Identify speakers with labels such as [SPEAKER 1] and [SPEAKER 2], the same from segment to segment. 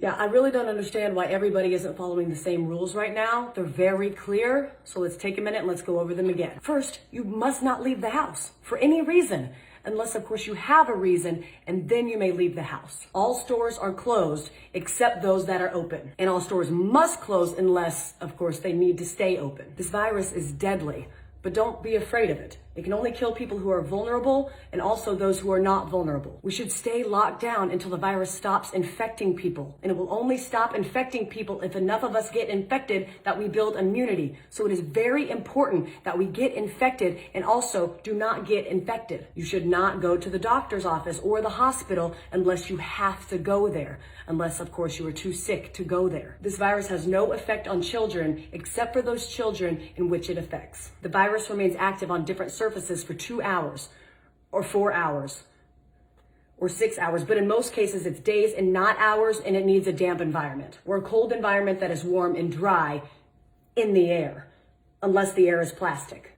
[SPEAKER 1] Yeah, I really don't understand why everybody isn't following the same rules right now. They're very clear. So let's take a minute and let's go over them again. First, you must not leave the house for any reason, unless of course you have a reason, and then you may leave the house. All stores are closed except those that are open. And all stores must close unless, of course, they need to stay open. This virus is deadly, but don't be afraid of it. It can only kill people who are vulnerable and also those who are not vulnerable. We should stay locked down until the virus stops infecting people. And it will only stop infecting people if enough of us get infected that we build immunity. So it is very important that we get infected and also do not get infected. You should not go to the doctor's office or the hospital unless you have to go there. Unless, of course, you are too sick to go there. This virus has no effect on children except for those children in which it affects. The virus remains active on different surfaces for 2 hours or 4 hours or 6 hours, but in most cases it's days and not hours, and it needs a damp environment or a cold environment that is warm and dry in the air, unless the air is plastic.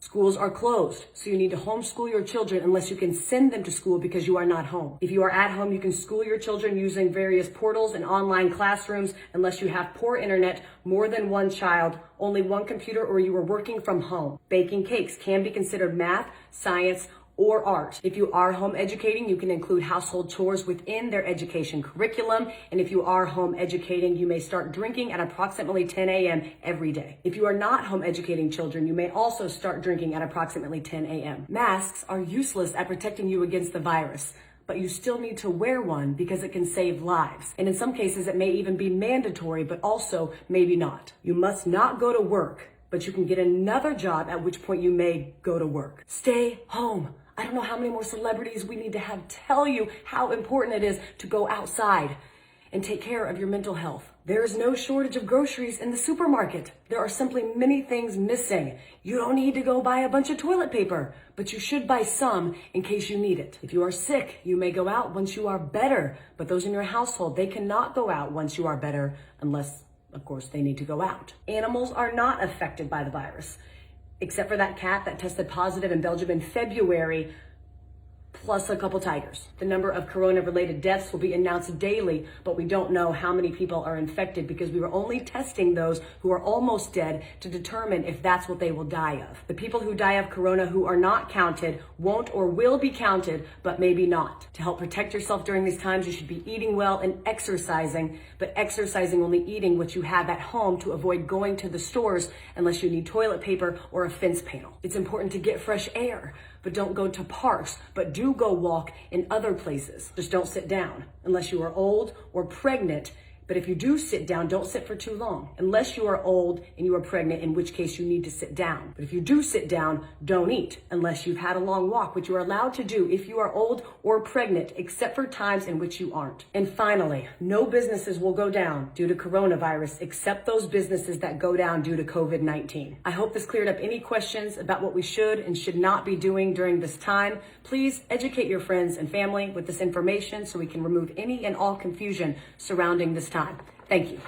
[SPEAKER 1] Schools are closed, so you need to homeschool your children unless you can send them to school because you are not home. If you are at home, you can school your children using various portals and online classrooms unless you have poor internet, more than one child, only one computer, or you are working from home. Baking cakes can be considered math, science, or art. If you are home educating, you can include household chores within their education curriculum. And if you are home educating, you may start drinking at approximately 10 a.m. every day. If you are not home educating children, you may also start drinking at approximately 10 a.m. Masks are useless at protecting you against the virus, but you still need to wear one because it can save lives. And in some cases, it may even be mandatory, but also maybe not. You must not go to work, but you can get another job, at which point you may go to work. Stay home. I don't know how many more celebrities we need to have tell you how important it is to go outside and take care of your mental health. There is no shortage of groceries in the supermarket. There are simply many things missing. You don't need to go buy a bunch of toilet paper, but you should buy some in case you need it. If you are sick, you may go out once you are better, but those in your household, they cannot go out once you are better unless, of course, they need to go out. Animals are not affected by the virus, except for that cat that tested positive in Belgium in February, plus a couple tigers. The number of corona-related deaths will be announced daily, but we don't know how many people are infected because we were only testing those who are almost dead to determine if that's what they will die of. The people who die of corona who are not counted won't or will be counted, but maybe not. To help protect yourself during these times, you should be eating well and exercising, but exercising only eating what you have at home to avoid going to the stores unless you need toilet paper or a fence panel. It's important to get fresh air, but don't go to parks, but do go walk in other places. Just don't sit down unless you are old or pregnant. But if you do sit down, don't sit for too long. Unless you are old and you are pregnant, in which case you need to sit down. But if you do sit down, don't eat unless you've had a long walk, which you are allowed to do if you are old or pregnant, except for times in which you aren't. And finally, no businesses will go down due to coronavirus except those businesses that go down due to COVID-19. I hope this cleared up any questions about what we should and should not be doing during this time. Please educate your friends and family with this information so we can remove any and all confusion surrounding this time. Thank you.